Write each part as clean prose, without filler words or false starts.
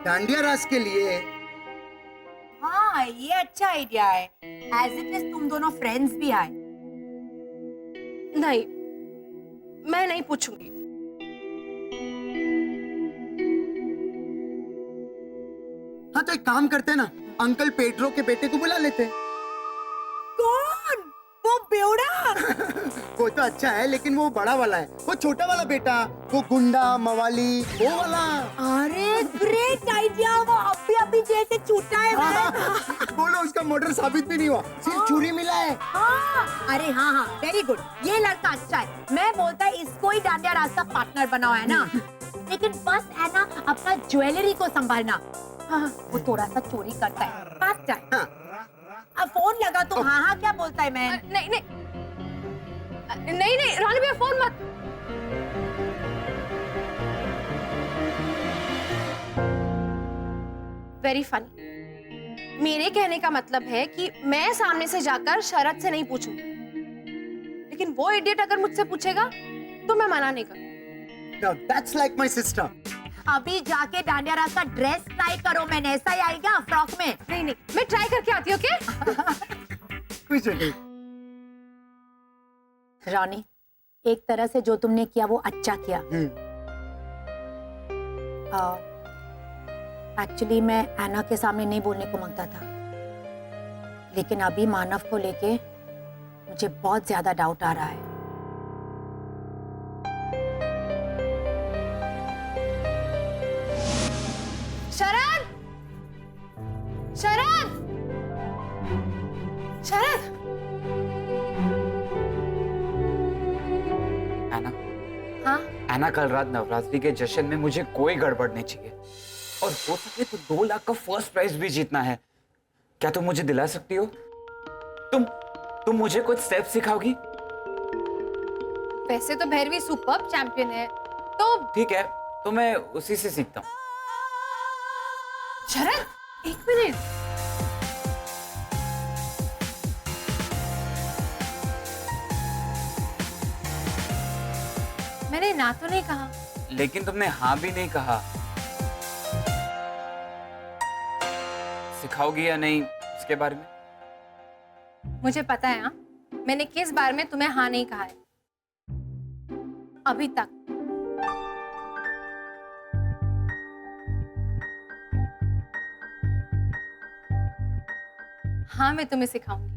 डांडिया रास के लिए। हाँ, ये अच्छा आइडिया है। एज इट इज तुम दोनों फ्रेंड्स भी आए। नहीं, मैं नहीं पूछूंगी। हाँ तो एक काम करते हैं ना, अंकल पेड्रो के बेटे को बुला लेते हैं। कौन? वो बेवड़ा? वो तो अच्छा है, लेकिन वो बड़ा वाला है, वो छोटा वाला बेटा, वो गुंडा मवाली वो वाला। अरे ग्रेट आइडिया। वो अभी जैसे छूटा है। बोलो उसका मर्डर साबित भी नहीं हुआ, सिर्फ छुरी मिला है। हाँ, अरे हाँ, वेरी गुड। ये लड़का अच्छा है। मैं बोलता है इसको ही डांडिया रास का पार्टनर बनाओ, है ना? लेकिन बस है ना, अपना ज्वेलरी को संभालना। हाँ, वो थोड़ा सा चोरी करता है, फास्ट है। हाँ। अब फोन लगा तो हाँ क्या बोलता है? मैं नहीं नहीं नहीं नहीं, रानी भैया फोन मत। Very funny. मेरे कहने का मतलब है कि मैं सामने से जाकर शरद से नहीं पूछूंगी, लेकिन वो इडियट अगर मुझसे पूछेगा तो मैं मना नहीं करूंगी। Now that's like my sister. अभी जाके डांडिया रास का ड्रेस ट्राई करो। मैंने ऐसा ही आएगा फ्रॉक में। नहीं नहीं, मैं ट्राई करके आती हूँ। ओके कुछ नहीं। रानी, एक तरह से जो तुमने किया वो अच्छा किया। एक्चुअली मैं एना के सामने नहीं बोलने को मांगता था, लेकिन अभी मानव को लेके मुझे बहुत ज्यादा डाउट आ रहा है। शरद, शरद, शरद। एना, हाँ, एना, कल रात नवरात्रि के जश्न में मुझे कोई गड़बड़ नहीं चाहिए, और हो सके तो 2 लाख का फर्स्ट प्राइज भी जीतना है। क्या तुम मुझे दिला सकती हो? तुम मुझे कुछ स्टेप सिखाओगी? वैसे तो भैरवी सुपर्ब चैंपियन है, तो ठीक है, तो मैं उसी से सीखता हूँ। शरद, एक मिनट। मैंने ना तो नहीं कहा। लेकिन तुमने हाँ भी नहीं कहा। सिखाओगी या नहीं इसके बारे में? मुझे पता है। हाँ, मैंने किस बार में तुम्हें हाँ नहीं कहा है अभी तक। हाँ, मैं तुम्हें सिखाऊंगी,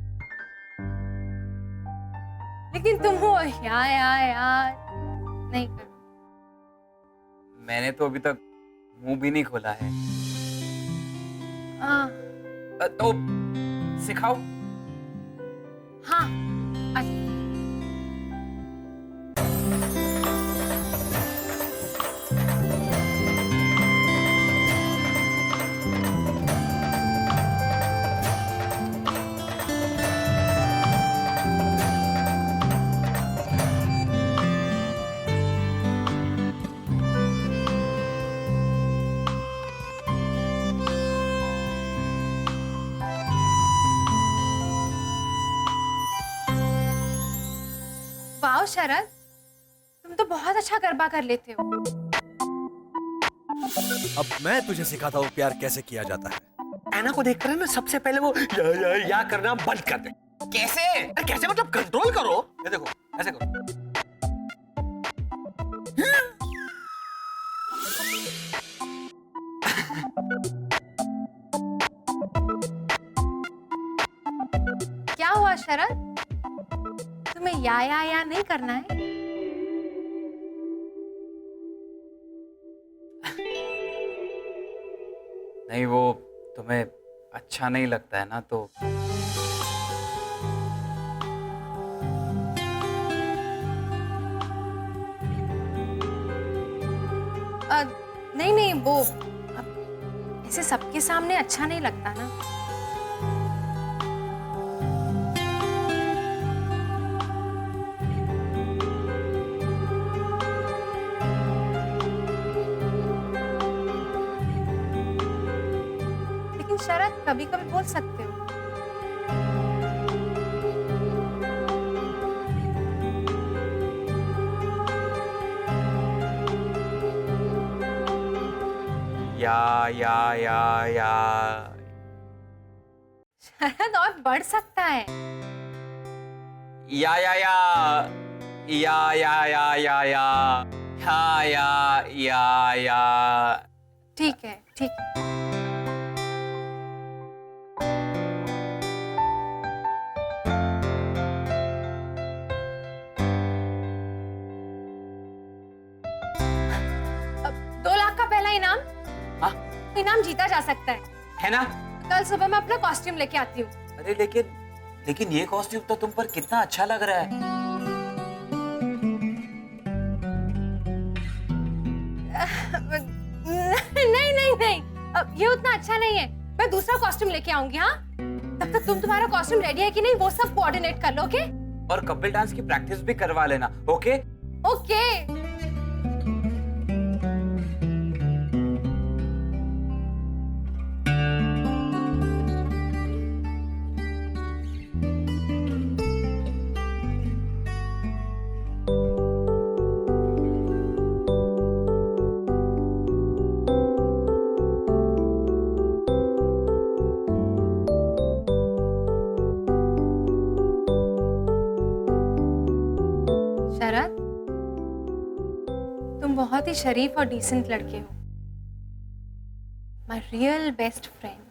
लेकिन तुम हो यार नहीं कर। मैंने तो अभी तक मुंह भी नहीं खोला है। तो सिखाओ। हाँ, अच्छा। वाह शरद, तुम तो बहुत अच्छा गरबा कर लेते हो। अब मैं तुझे सिखाता हूँ प्यार कैसे किया जाता है। एना को देखकर ना सबसे पहले वो या करना बंद कर दे। कैसे? अरे कैसे मतलब कंट्रोल करो। ये देखो, ऐसे करो। क्या हुआ शरद, तुम्हें या नहीं करना है? नहीं, वो तुम्हें अच्छा नहीं लगता है ना, तो नहीं नहीं, वो ऐसे सबके सामने अच्छा नहीं लगता ना। लेकिन शरद, कभी कभी बोल सकते हो। या शरद और बढ़ सकता है। या ठीक है, ठीक है। अब 2 लाख का पहला इनाम। हाँ? इनाम जीता जा सकता है ना? कल सुबह मैं अपना कॉस्ट्यूम लेके आती हूँ। अरे लेकिन ये कॉस्ट्यूम तो तुम पर कितना अच्छा लग रहा है। नहीं, अब ये उतना अच्छा नहीं है। मैं दूसरा कॉस्ट्यूम लेके आऊंगी। हाँ, तब तक तुम तुम्हारा कॉस्ट्यूम रेडी है कि नहीं वो सब कोऑर्डिनेट कर लो। ओके? और कपिल डांस की प्रैक्टिस भी करवा लेना। ओके? ओके। शरद, तुम बहुत ही शरीफ और डिसेंट लड़के हो। My real best friend.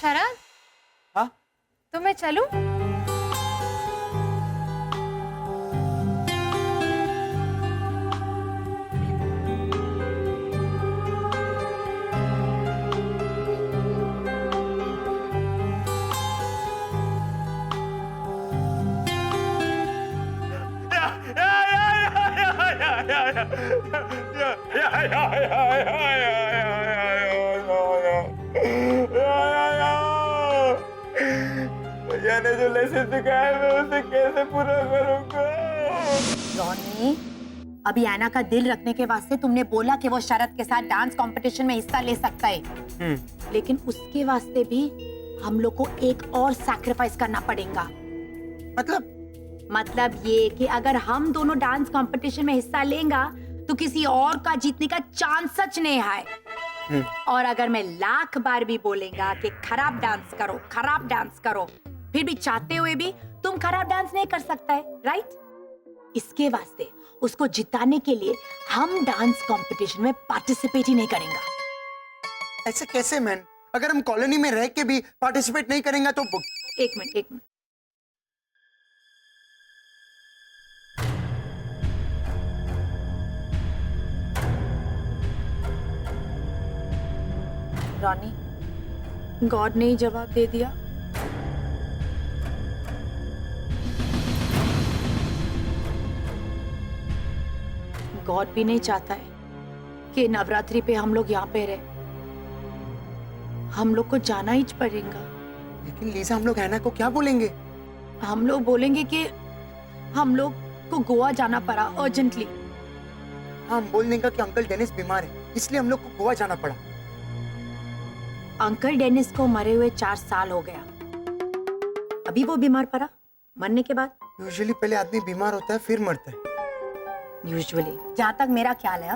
Sharad, हाँ? तो मैं चलूं? मैंने जो लेसन सिखाया है मैं उसे कैसे पूरा करूंगा? रॉनी, अभी ऐना का दिल रखने के वास्ते तुमने बोला कि वो शरद के साथ डांस कंपटीशन में हिस्सा ले सकता है, लेकिन उसके वास्ते भी हम लोग को एक और सैक्रिफाइस करना पड़ेगा। मतलब ये कि अगर हम दोनों डांस कंपटीशन में हिस्सा लेंगे तो किसी और का जीतने का चांस सच नहीं है। और अगर मैं लाख बार भी बोलेगा कि खराब डांस करो, फिर भी चाहते हुए भी तुम खराब डांस नहीं कर सकता है, राइट? इसके वास्ते उसको जिताने के लिए हम डांस कंपटीशन में पार्टिसिपेट ही नहीं करेंगे। ऐसे कैसे मैन? अगर हम कॉलोनी में रह के भी पार्टिसिपेट नहीं करेंगे तो एक मिनट। रॉनी, गॉड ने ही जवाब दे दिया। गॉड भी नहीं चाहता है कि नवरात्रि पे हम लोग यहाँ पे रहे। हम लोग को जाना ही पड़ेगा। लेकिन लीजा, हम लोग ऐना को क्या बोलेंगे? हम लोग बोलेंगे कि हम लोग को गोवा जाना पड़ा अर्जेंटली। हाँ, हम बोल देंगे कि अंकल डेनिस बीमार है, इसलिए हम लोग को गोवा जाना पड़ा। अंकल डेनिस को मरे हुए 4 साल हो गया। अभी वो बीमार पड़ा मरने के बाद। यूजुअली पहले आदमी बीमार होता है फिर मरता है। यूजुअली, जहाँ तक मेरा ख्याल है।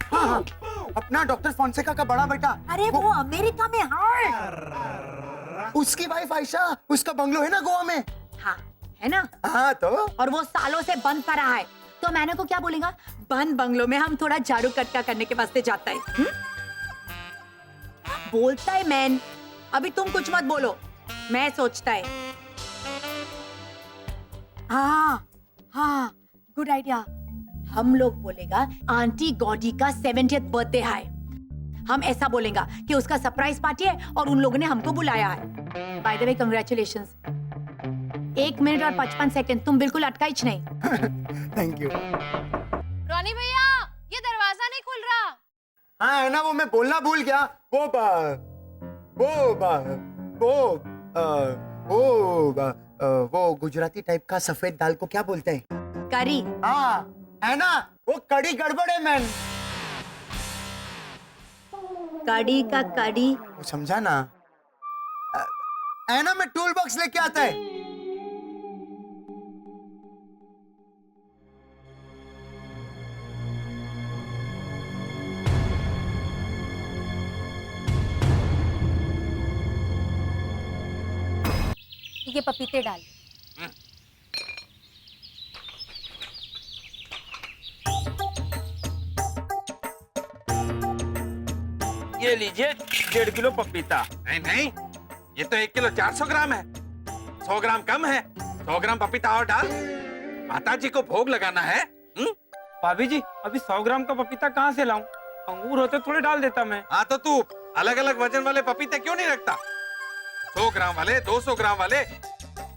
हाँ, अपना डॉक्टर फोंसेका का बड़ा बेटा। अरे वो अमेरिका में है। उसकी वाइफ आयशा, उसका बंगलो है ना गोवा में। हाँ, है ना? हाँ तो। और वो सालों से बंद पड़ा है, तो मैंने को क्या बोलेगा? बंद बंगलो में हम थोड़ा झाड़ू कटका करने के वास्ते जाता है। बोलता है मैन। अभी तुम कुछ मत बोलो, मैं सोचता है। हाँ, गुड आइडिया। हम लोग बोलेगा आंटी गॉडी का 70th बर्थडे है। हम ऐसा बोलेगा कि उसका सरप्राइज पार्टी है और उन लोगों ने हमको बुलाया है। Bye the way, congratulations. 1 minute और 55 सेकंड, तुम बिल्कुल अटका ही नहीं। Thank you. रोनी भैया, ये दरवाजा नहीं खुल रहा। हाँ है ना, वो मैं बोलना भूल गया। वो बा, वो बा, वो वो गुजराती टाइप का सफेद दाल को क्या बोलते हैं? करी। हाँ है ना, वो कड़ी गड़बड़ है मैन। कड़ी का कड़ी। वो समझा ना? है ना, मैं टूल बॉक्स लेके आता है। ये पपीते डाल। ये लीजिए 1.5 किलो पपीता। नहीं नहीं, ये तो 1 किलो 400 ग्राम है। 100 ग्राम कम है। 100 ग्राम पपीता और डाल। माता जी को भोग लगाना है। भाभी जी, अभी 100 ग्राम का पपीता कहाँ से लाऊं? अंगूर होते थोड़े डाल देता मैं। हाँ तो तू अलग अलग वजन वाले पपीते क्यों नहीं रखता? 100 ग्राम वाले, 200 ग्राम वाले,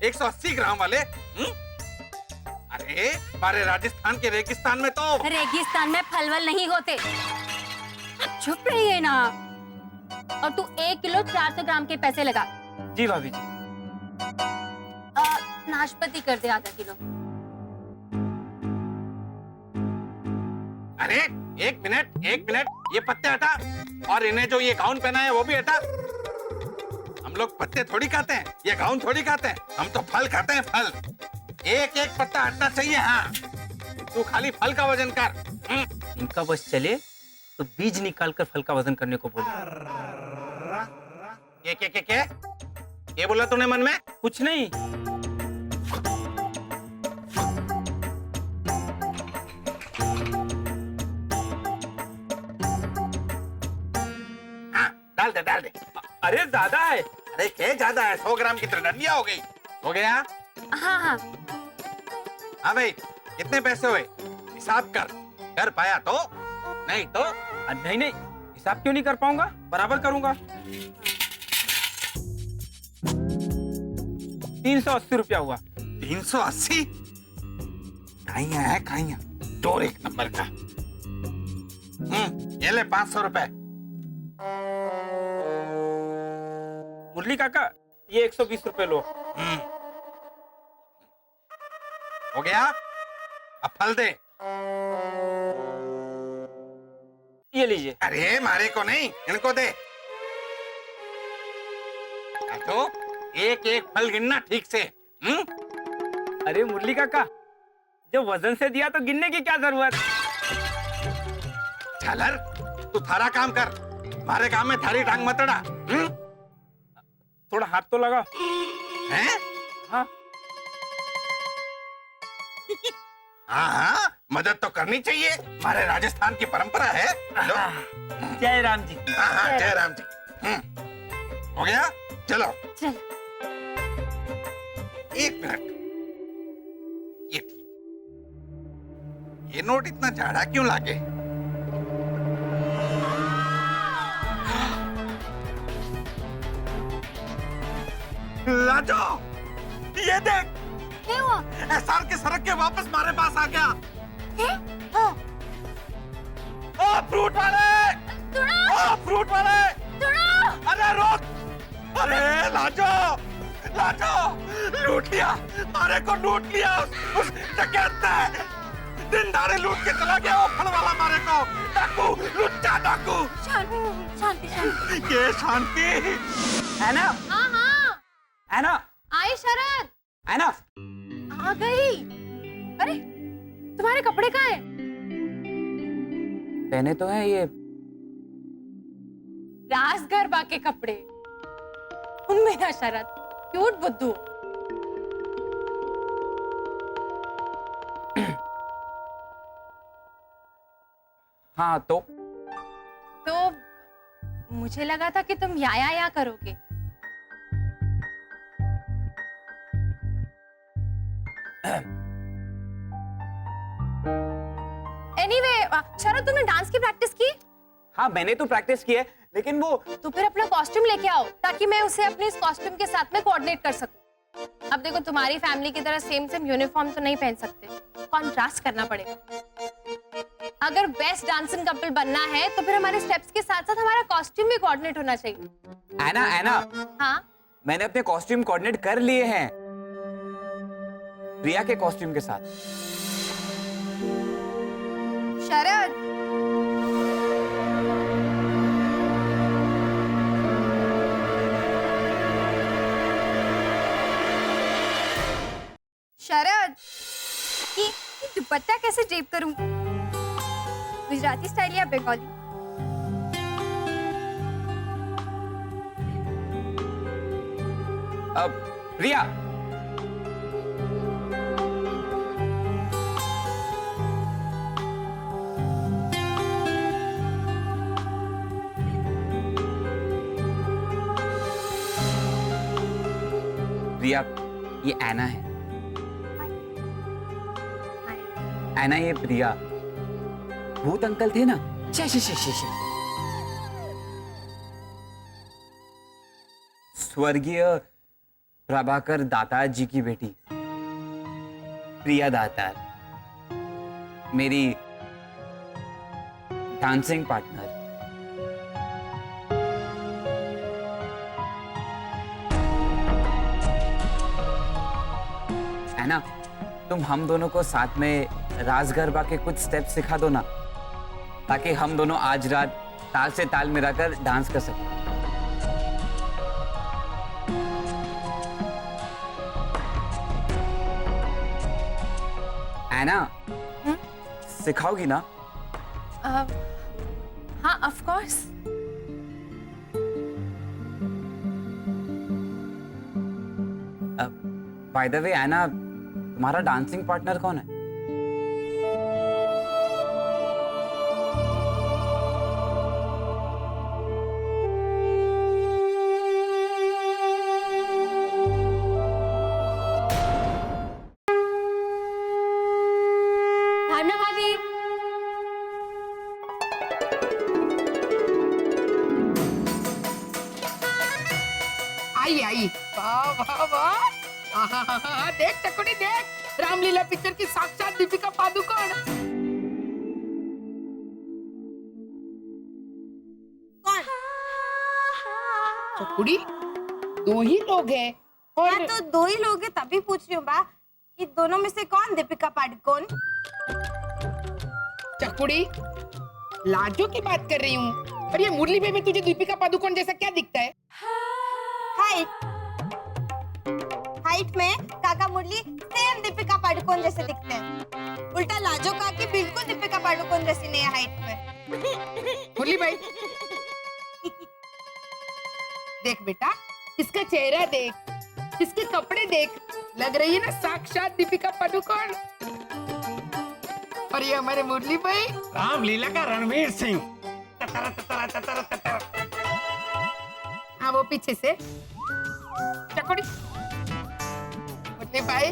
180 ग्राम वाले। अरे हमारे राजस्थान के रेगिस्तान में तो रेगिस्तान में फलवल नहीं होते। चुप रहिए ना। और तू 1 किलो 400 ग्राम के पैसे लगा। जी भाभी जी। नाशपाती कर दे आधा किलो। अरे एक मिनट, ये पत्ते हटा और इन्हें जो ये गाउन पहना है वो भी हटा। हम लोग पत्ते थोड़ी खाते हैं, ये गाउन थोड़ी खाते हैं। हम तो फल खाते हैं, फल। एक एक पत्ता हटना चाहिए। हाँ तू खाली फल का वजन कर। इनका बस चले तो बीज निकाल कर फल का वजन करने को बोले। क्या ये बोला तूने मन में? कुछ नहीं। हाँ डाल दे। अरे ज्यादा है। अरे क्या ज्यादा है? 100 ग्राम की त्रिदंडिया हो गई। हो गया? हाँ हाँ। हाँ भाई, कितने पैसे हुए? हिसाब कर पाया तो? नहीं तो? नहीं, हिसाब क्यों नहीं कर पाऊंगा? बराबर करूंगा। 380 रुपया हुआ। 380? खाइया है खाइया, चोर एक नंबर का। ये ले 500 रुपए। मुरली काका, ये 120 रुपए लो। हो गया? अब फल दे। ये लीजिए। अरे मारे को नहीं, इनको दे। तो एक एक फल गिनना ठीक से। अरे मुरली काका, जब वजन से दिया तो गिनने की क्या जरूरत? झालर, तू थारा काम कर। हमारे काम में थारी टांग मत अड़ा। थोड़ा हाथ तो लगा। हैं? हाँ। हाँ, मदद तो करनी चाहिए। हमारे राजस्थान की परंपरा है। जय राम जी। हाँ, जय राम जी। हो गया? चलो। चल। एक मिनट। ये नोट इतना जाड़ा क्यों लागे? लाजो, ये देख। क्या हुआ? एहसान के सड़क के वापस हमारे पास आ गया। हाँ। फ्रूट वाले! फ्रूट वाले! अरे रोक! अरे लाजो! लूट लिया! हमारे को लूट लिया उस डकैत ने! दिन दाड़े लूट के चला गया वो फल वाला हमारे को! डाकू! लुच्चा डाकू! शांति। ये शांति! है ना? हाँ। है ना? आई शरद। है ना? आ गई। अरे तुम्हारे कपड़े कहाँ हैं? पहने तो है ये। रास गरबा के कपड़े। मेरा शरद, क्यूट बुद्धू। हाँ तो मुझे लगा था कि तुम या करोगे। एनीवे, शरद तुमने डांस की प्रैक्टिस की? हाँ, मैंने तो प्रैक्टिस की है, लेकिन वो तो फिर अपना कॉस्ट्यूम लेके आओ ताकि मैं उसे अपने इस कॉस्ट्यूम के साथ में कोऑर्डिनेट कर सकूं। अब देखो, तुम्हारी फैमिली की तरह सेम सेम यूनिफॉर्म तो नहीं पहन सकते, कॉन्ट्रास्ट करना पड़ेगा। अगर बेस्ट डांसिंग कपल बनना है तो फिर हमारे स्टेप्स के साथ साथ हमारा कॉस्ट्यूम भी कोऑर्डिनेट होना चाहिए। एना एना, हाँ, मैंने अपने कॉस्ट्यूम कोऑर्डिनेट कर लिए हैं प्रिया के कॉस्ट्यूम के साथ। शरद, शरद, ये दुपट्टा कैसे ड्रेप करूं? गुजराती स्टाइल या बंगाली? अब प्रिया, प्रिया, ये एना है। एना, ये प्रिया। भूत अंकल थे ना, स्वर्गीय प्रभाकर दातार जी की बेटी प्रिया दातार, मेरी डांसिंग पार्टनर। है ना, तुम हम दोनों को साथ में रास गरबा के कुछ स्टेप्स सिखा दो ना, ताकि हम दोनों आज रात ताल से ताल मिलाकर डांस कर सकें। एना, सिखाओगी ना? हाँ, of course. By the way Anna, तुम्हारा डांसिंग पार्टनर कौन है? भावना भाभी, आई आई, वाह वाह वाह, आहा, देख चकोड़ी देख, रामलीला पिक्चर की साक्षात दीपिका पादुकोण। कौन? चकोड़ी, दो ही लोग हैं और हाँ, तो दो ही लोग हैं, तभी पूछ रही हूँ बा कि दोनों में से कौन दीपिका पादुकोण? चकोड़ी, लाजो की बात कर रही हूँ। और ये मुरली में तुझे दीपिका पादुकोण जैसा क्या दिखता है? हाइट, हाइट में काका मुरली सेम दीपिका पादुकोण जैसे दिखते हैं। उल्टा लाजो काकी बिल्कुल दीपिका पादुकोण जैसी नहीं है हाइट में। मुरली भाई, देख बेटा, इसका चेहरा देख, इसके कपड़े देख, लग रही है ना साक्षात दीपिका पादुकोण। और ये हमारे मुरली भाई, रामलीला का रणवीर सिंह। हाँ, वो पीछे से चकोड़ी। मुरली भाई,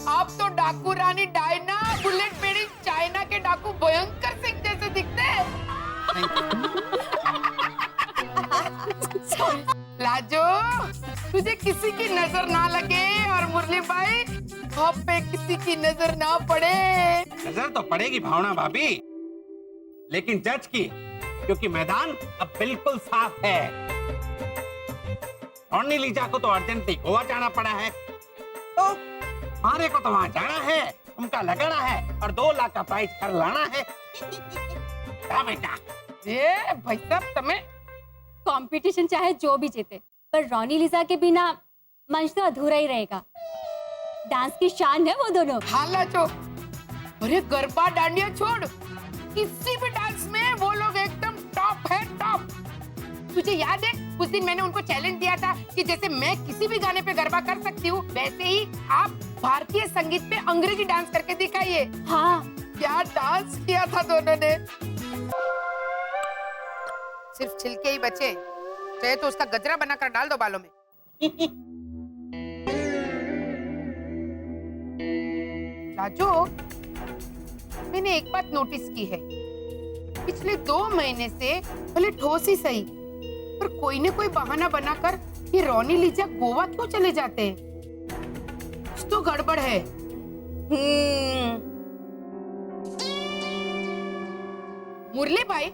आप तो डाकू रानी डायना, बुलेट बेड़ी चाइना के डाकू भयंकर सिंह जैसे दिखते हैं। लाजो, तुझे किसी की नजर ना लगे और मुरली भाई आप पे किसी की नजर ना पड़े। नजर तो पड़ेगी भावना भाभी, लेकिन जज की, क्योंकि मैदान अब बिल्कुल साफ है। रोनी लीजा को तो अर्जेंटली गोवा जाना पड़ा है, तो हमारे को तो वहां जाना है, उनका लगाना है और 2 लाख का प्राइज कर लाना है। क्या बेटा? ये भाई साहब, तुम्हें कंपटीशन चाहे जो भी जीते, पर रोनी लीजा के बिना मंच तो अधूरा ही रहेगा। डांस की शान है वो दोनों। हाँ लाजो, अरे गरबा डांडिया छोड़, किसी भी डांस में वो लोग एकदम टॉप है, टॉप। तुझे याद है उस दिन मैंने उनको चैलेंज दिया था कि जैसे मैं किसी भी गाने पे गरबा कर सकती हूँ, वैसे ही आप भारतीय संगीत पे अंग्रेजी डांस करके दिखाइए। हाँ, क्या डांस किया था दोनों ने। सिर्फ छिलके ही बचे, चाहे तो उसका गजरा बनाकर डाल दो बालों में। राजू, मैंने एक बात नोटिस की है, पिछले 2 महीने से भले ठोस ही सही, पर कोई न कोई बहाना बनाकर ये रोनी लीजा गोवा क्यों चले जाते हैं? तो गड़बड़ है। मुरली भाई,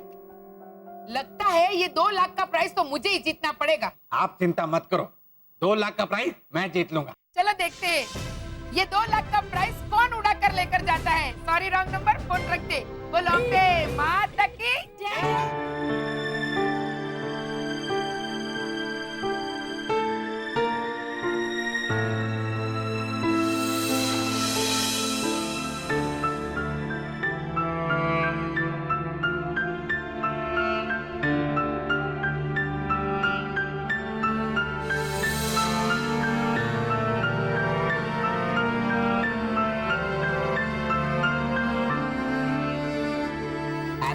लगता है ये 2 लाख का प्राइस तो मुझे ही जीतना पड़ेगा। आप चिंता मत करो, 2 लाख का प्राइस मैं जीत लूंगा। चलो देखते हैं ये 2 लाख का प्राइस कौन उड़ा कर लेकर जाता है। सॉरी रॉन्ग नंबर, फोन रख दे। बोलो अम्बे माता की जय।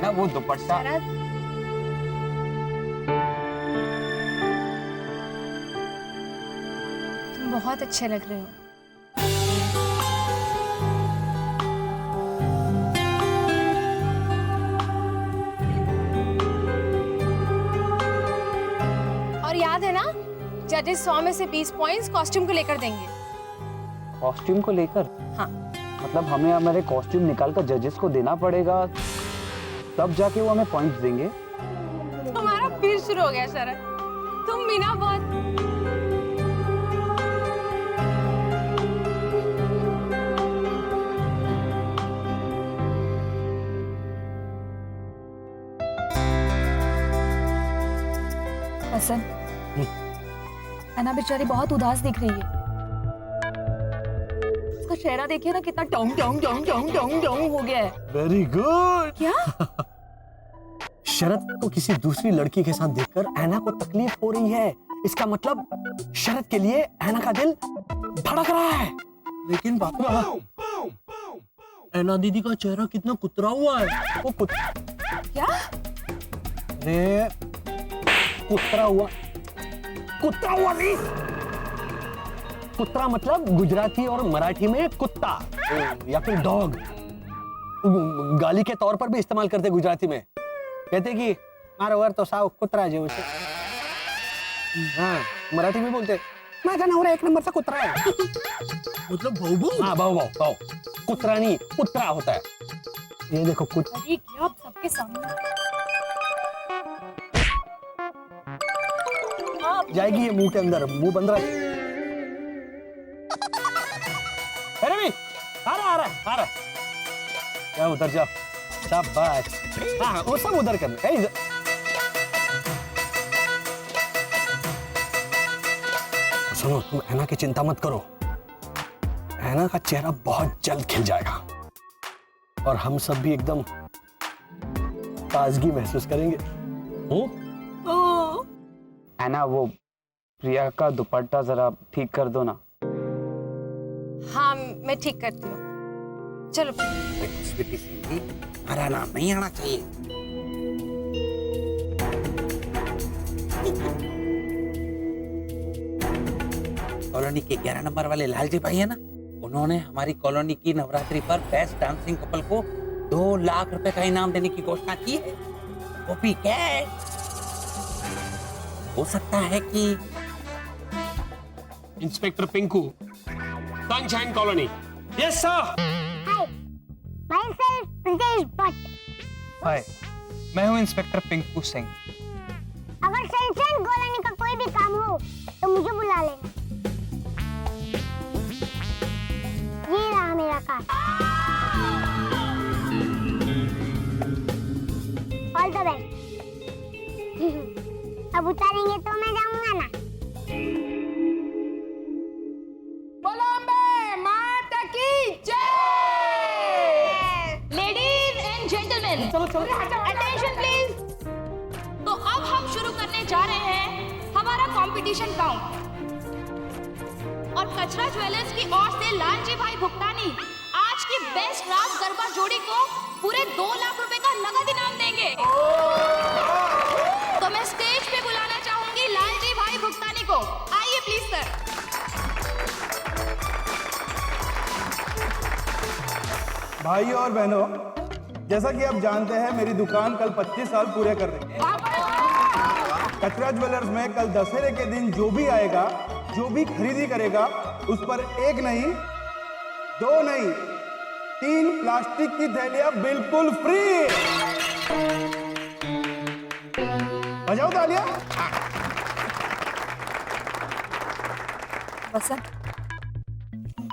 ना वो दुपट्टा तुम बहुत अच्छे लग रहे हो। और याद है ना, जजेस 100 में से 20 पॉइंट्स कॉस्ट्यूम को लेकर देंगे। कॉस्ट्यूम को लेकर? हाँ। मतलब हमें हमारे कॉस्ट्यूम निकाल कर जजेस को देना पड़ेगा, तब जाके वो हमें पॉइंट्स देंगे। तुम्हारा फिर शुरू हो गया शरद, तुम भी ना बहुत। हसन, अन्ना बेचारी बहुत उदास दिख रही है। उसका चेहरा देखिए ना, कितना टोंग टोंग टोंग टोंग टोंग टोंग हो गया है। Very good. क्या? शरद को किसी दूसरी लड़की के साथ देखकर ऐना को तकलीफ हो रही है। इसका मतलब शरद के लिए ऐना का दिल धड़क रहा है। लेकिन पापा, ऐना दीदी का चेहरा कितना कुतरा हुआ है। वो क्या? अरे कुतरा हुआ नहीं, कुतरा मतलब गुजराती और मराठी में कुत्ता या फिर डॉग, गाली के तौर पर भी इस्तेमाल करते गुजराती में। कहते कि मारो वर तो साव कुतरा जेवो छे। हाँ, मराठी में बोलते माझा नवरा 1 नंबर सा कुतरा है। मतलब भाऊ? हाँ, भाऊ। कुतरा नहीं, कुतरा होता है। ये देखो अरे क्या आप सबके सामने जाएगी ये मुंह के अंदर, मुंह बंद रहा। अरे भी आ रहा। क्या उधर जाओ, शाबाश। हाँ, वो सब उधर करना है। सुनो, तुम ऐना की चिंता मत करो। ऐना का चेहरा बहुत जल्द खिल जाएगा और हम सब भी एकदम ताजगी महसूस करेंगे। ऐना, वो प्रिया का दुपट्टा जरा ठीक कर दो ना। हाँ, मैं ठीक करती हूँ। चलो। हरा नाम नहीं आना चाहिए। कॉलोनी के 11 नंबर वाले लालजी भाई है ना, उन्होंने हमारी कॉलोनी की नवरात्रि पर बेस्ट डांसिंग कपल को 2 लाख रुपए का इनाम देने की घोषणा की है। वो भी कैश। हो सकता है कि inspector Pinku, sunshine colony. Yes sir. Myself Pritesh Bhatt. Hi, मैं हूँ इंस्पेक्टर पिंकू सिंह। अगर सनशाइन कॉलोनी का कोई भी काम हो तो मुझे बुला लेना। ये रहा मेरा कार्ड। All the best. अब उतारेंगे तो मैं जाऊंगा ना। बोलो अम्बे माता की जय। Ladies and gentleman, attention please. तो अब हम शुरू करने जा रहे हैं हमारा कंपटीशन राउंड। और कचरा ज्वेलर्स की ओर से लालजी भाई भुगतानी आज की बेस्ट रास गरबा जोड़ी को पूरे 2 लाख रुपए का नगद इनाम देंगे। तो मैं स्टेज पे बुलाना चाहूंगी लालजी भाई भुगतानी को। आइए प्लीज सर। भाइयों और बहनों, जैसा कि आप जानते हैं मेरी दुकान कल 25 साल पूरे कर रही है। कचरा ज्वेलर्स में कल दशहरे के दिन जो भी आएगा, जो भी खरीदी करेगा, उस पर 1 नहीं 2 नहीं 3 प्लास्टिक की थैलियां बिल्कुल फ्री। बजाओ तालियां। वसंत,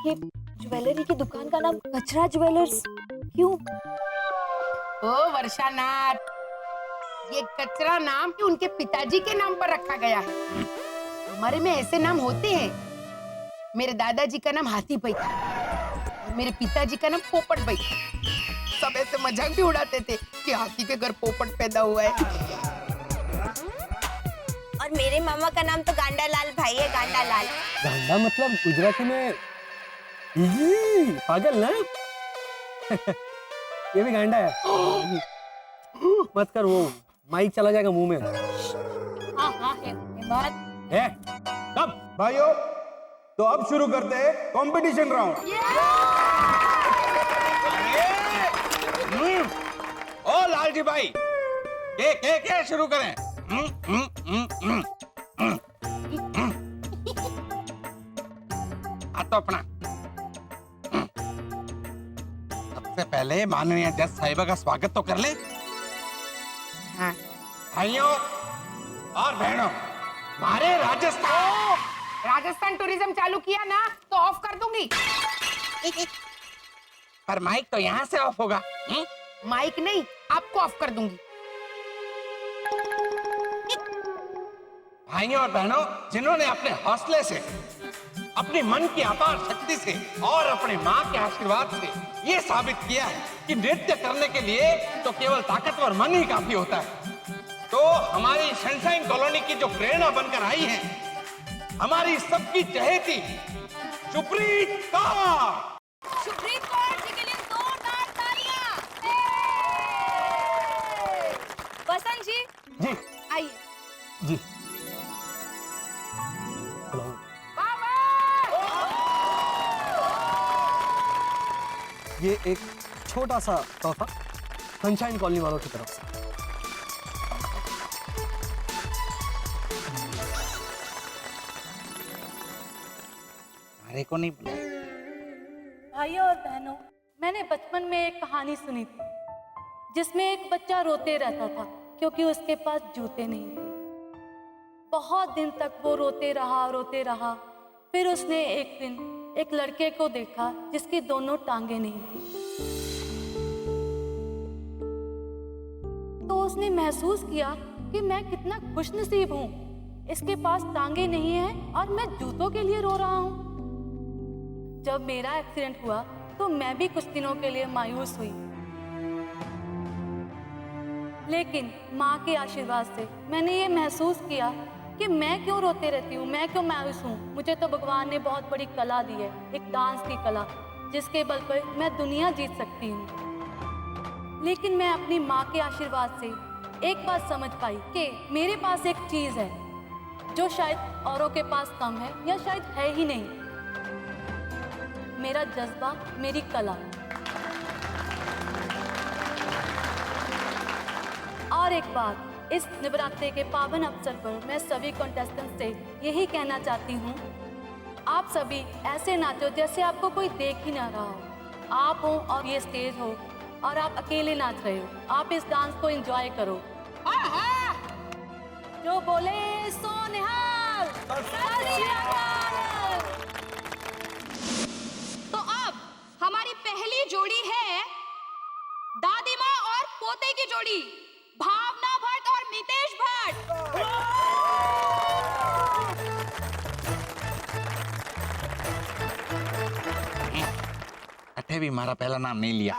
ये ज्वेलरी की दुकान का नाम कचरा ज्वेलर्स क्यों? ओ वर्षानाथ, ये कचरा नाम उनके पिताजी के नाम पर रखा गया है। हमारे में ऐसे नाम होते हैं। मेरे दादाजी का नाम हाथी भाई था और मेरे पिताजी का नाम पोपट भाई। सब ऐसे मजाक भी उड़ाते थे कि हाथी के घर पोपट पैदा हुआ है। और मेरे मामा का नाम तो गांडालाल भाई है, गांडालाल। गांडा मतलब गुजराती में पागल ना। ये भी गांडा है। मत कर, वो माइक चला जाएगा मुंह में। हाँ कब भाइयों, तो अब शुरू करते हैं कंपटीशन राउंड। ओ लालजी भाई, के शुरू करें? तो अपना सबसे पहले माननीय जज साहिबा का स्वागत तो कर ले। हाँ। भाइयों और बहनों, हमारे राजस्थान टूरिज्म चालू किया ना तो ऑफ कर दूंगी। पर माइक तो यहाँ से ऑफ होगा। माइक नहीं, आपको ऑफ कर दूंगी। भाइयों और बहनों, जिन्होंने अपने हौसले से, अपनी मन की अपार शक्ति से और अपने माँ के आशीर्वाद से ये साबित किया है कि नृत्य करने के लिए तो केवल ताकतवर मन ही काफी होता है, तो हमारी सनशाइन कॉलोनी की जो प्रेरणा बनकर आई है, हमारी सबकी चहेती सुप्रीत कौर। सुप्रीत कौर जी के लिए जोरदार तालियां। वसंत जी, जी आइए। जी ये एक छोटा सा तोहफा सनशाइन कॉलोनी वालों की तरफ से। हमारे को नहीं बुलाया। भाइयों और बहनों, मैंने बचपन में एक कहानी सुनी थी जिसमें एक बच्चा रोते रहता था क्योंकि उसके पास जूते नहीं थे। बहुत दिन तक वो रोते रहा। फिर उसने एक दिन एक लड़के को देखा जिसकी दोनों टांगे नहीं थी। तो उसने महसूस किया कि मैं कितना खुशनसीब हूँ, इसके पास टांगे नहीं हैं और मैं जूतों के लिए रो रहा हूँ। जब मेरा एक्सीडेंट हुआ तो मैं भी कुछ दिनों के लिए मायूस हुई, लेकिन माँ के आशीर्वाद से मैंने ये महसूस किया कि मैं क्यों रोते रहती हूँ, मैं क्यों मायूस हूँ। मुझे तो भगवान ने बहुत बड़ी कला दी है, एक डांस की कला, जिसके बल पर मैं दुनिया जीत सकती हूँ। लेकिन मैं अपनी माँ के आशीर्वाद से एक बात समझ पाई कि मेरे पास एक चीज़ है जो शायद औरों के पास कम है या शायद है ही नहीं, मेरा जज्बा, मेरी कला। और एक बात, इस नवरात्रि के पावन अवसर पर मैं सभी कंटेस्टेंट से यही कहना चाहती हूँ, आप सभी ऐसे नाचो जैसे आपको कोई देख ही ना रहा हो। आप हो और ये स्टेज हो और आप अकेले नाच रहे हो। आप इस डांस को एंजॉय करो। जो बोले सो निहाल। तो अब हमारी पहली जोड़ी है दादी माँ और पोते की जोड़ी, भावना भट्ट और नितेश भट्ट। अठे भी हमारा पहला नाम नहीं लिया।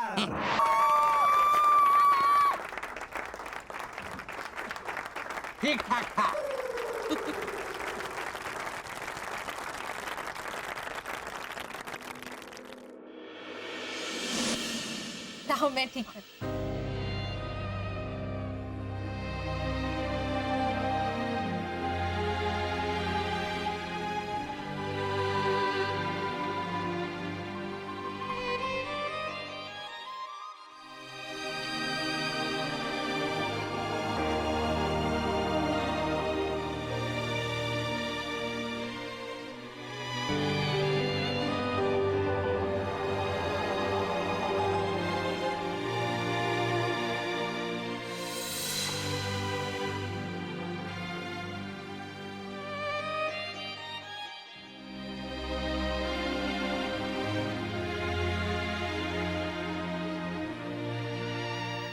ठीक ठाक था। मैं ठीक है।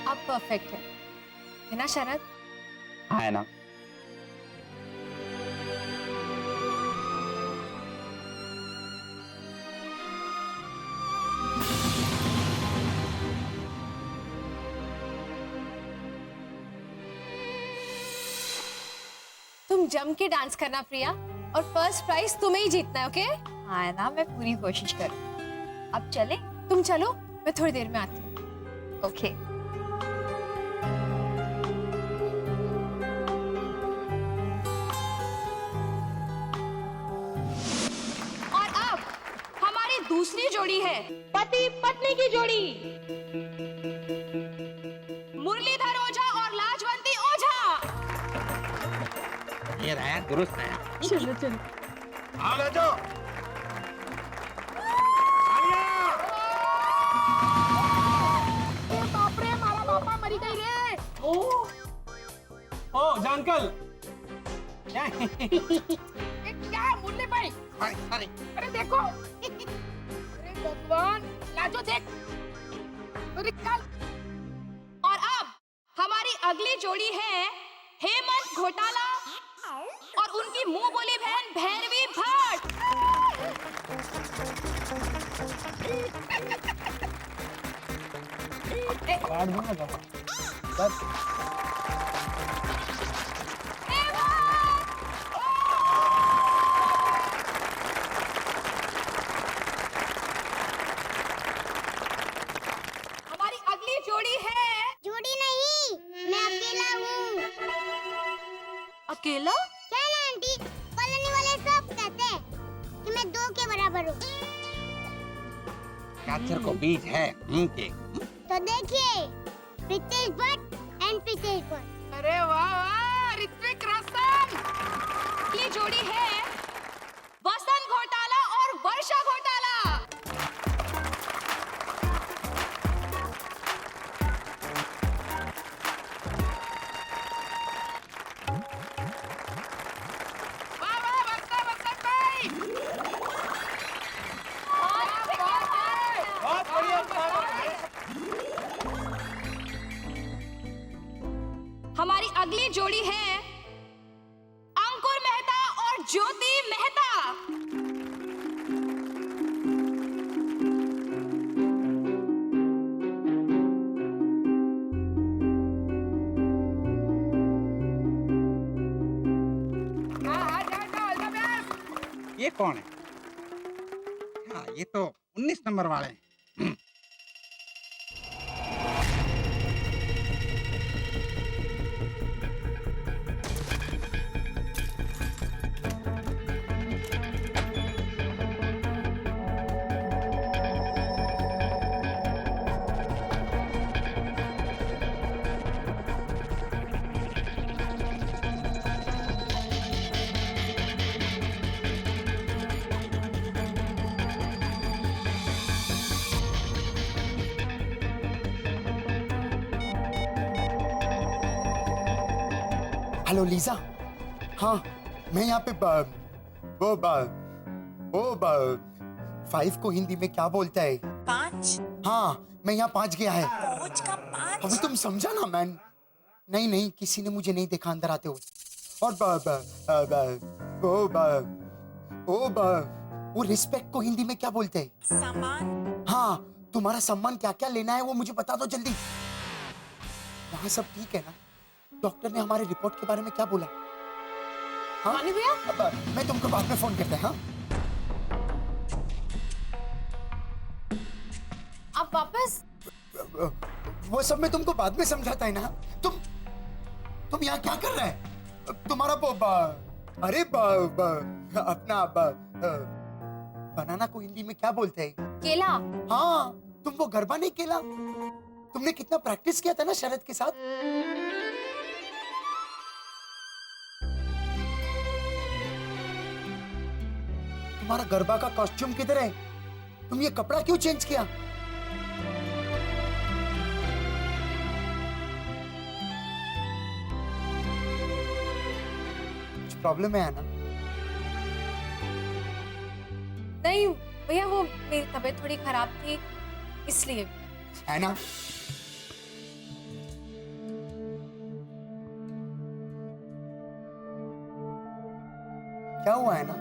अब परफेक्ट है ना शरद? हाँ है ना। तुम जम के डांस करना प्रिया, और फर्स्ट प्राइज तुम्हें ही जीतना है, ओके? हाँ है ना, मैं पूरी कोशिश करूँ। अब चले? तुम चलो, मैं थोड़ी देर में आती हूँ। ओके। और अब हमारी दूसरी जोड़ी है पति पत्नी की जोड़ी, मुरलीधर ओझा और लाजवंती ओझा। ये रहा दुरुस्त है। चलो चलो। आओ ले जाओ। बाप रे, मारा बापा मरी गई रे। ओ जानकल। क्या मुरली भाई? अरे देखो, अरे भगवान, लाजो देख। अरे कल। और अब हमारी अगली जोड़ी है हेमंत घोटाला और उनकी मुंह बोली बहन भैरवी भट्ट। कार्ड बना दो। बस। हमारी अगली जोड़ी है। जोड़ी नहीं, मैं अकेला हूँ। अकेला? क्या ना आंटी, कॉलोनी वाले सब कहते हैं कि मैं 2 के बराबर हूँ। कैचर को बीज है के। तो देखिए, रितेश भट्ट एंड प्रीतेश भट्ट। अरे वाह वाह, ऋत्विक रोशन। ये जोड़ी है वसंत घोटाला और वर्षा घोटाला। वाह वाह, वसंत भाई। बहुत बढ़िया। हमारी अगली जोड़ी है अंकुर मेहता और ज्योति मेहता। हाँ, जाओ, ऑल द बेस्ट। ये कौन है? हाँ ये तो 19 नंबर वाले हैं। Hello Lisa. हाँ, मैं यहाँ पे वो 5 को हिंदी में क्या बोलता है? 5? हाँ, मैं यहाँ 5 गया है। रोज का 5? अभी तुम समझा ना मैन? नहीं, किसी ने मुझे नहीं देखा अंदर आते हुए। और वो रिस्पेक्ट को हिंदी में क्या बोलते हैं? सामान। हाँ, तुम्हारा सम्मान क्या क्या लेना है वो मुझे बता दो जल्दी। यहाँ सब ठीक है ना? डॉक्टर ने हमारे रिपोर्ट के बारे में क्या बोला? हाँ? भैया? मैं तुमको बाद में फोन करता हूँ। हाँ? आप वापस? वो सब मैं तुमको बाद में समझाता है ना। तुम यहाँ क्या कर रहे हैं? तुम्हारा अरे अपना बनाना को हिंदी में क्या बोलते हैं? केला। हाँ, तुम वो गरबा नहीं केला? तुमने कितना प्रैक्टिस किया था ना शरद के साथ। तुम्हारा गरबा का कॉस्ट्यूम किधर है? तुम ये कपड़ा क्यों चेंज किया? कुछ प्रॉब्लम है ना? नहीं भैया, वो मेरी तबीयत थोड़ी खराब थी इसलिए। है ना? क्या हुआ है ना?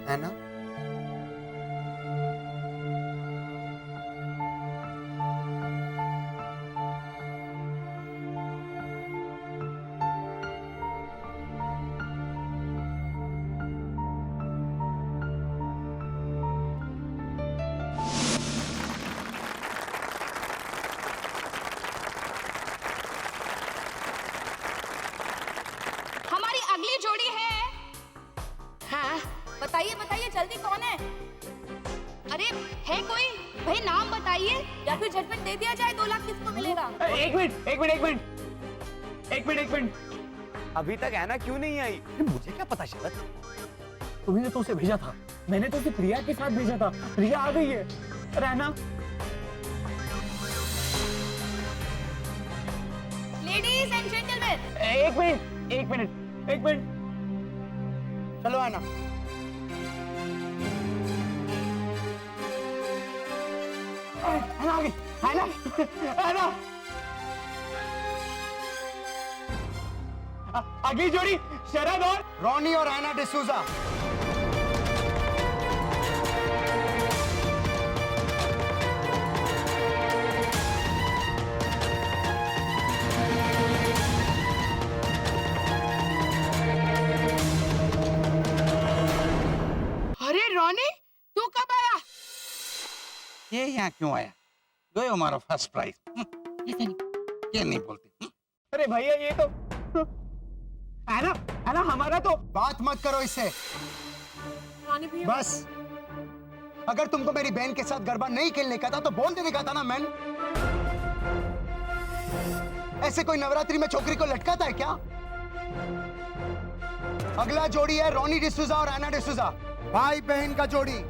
है ना? हमारी अगली जोड़ी है। हाँ बताइए बताइए जल्दी, कौन है? अरे है कोई? भाई नाम बताइए या फिर जजमेंट दे दिया जाए। 2 लाख किसको मिलेगा? एक मिनट। अभी तक ऐना क्यों नहीं आई? मुझे क्या पता शरद, तुमने तो उसे भेजा था, मैंने तो उसे प्रिया के साथ भेजा था। प्रिया आ गई है। रहना लेडीज एंड जेंटलमैन, एक मिनट। चलो आना। अगली जोड़ी शरद और रॉनी और एना डिसूजा। अरे रोनी, तू कब आया? ये यहाँ क्यों आया? गयो हमारा फर्स्ट प्राइज। ऐसा नहीं। ये नहीं बोलती। अरे भैया ये तो है ना हमारा तो। बात मत करो इससे। बस अगर तुमको मेरी बहन के साथ गरबा नहीं खेलने का था तो बोल देने का था ना मैन। ऐसे कोई नवरात्रि में छोकरी को लटकाता है क्या? अगला जोड़ी है रॉनी डिसूजा और एना डिसूजा, भाई बहन का जोड़ी।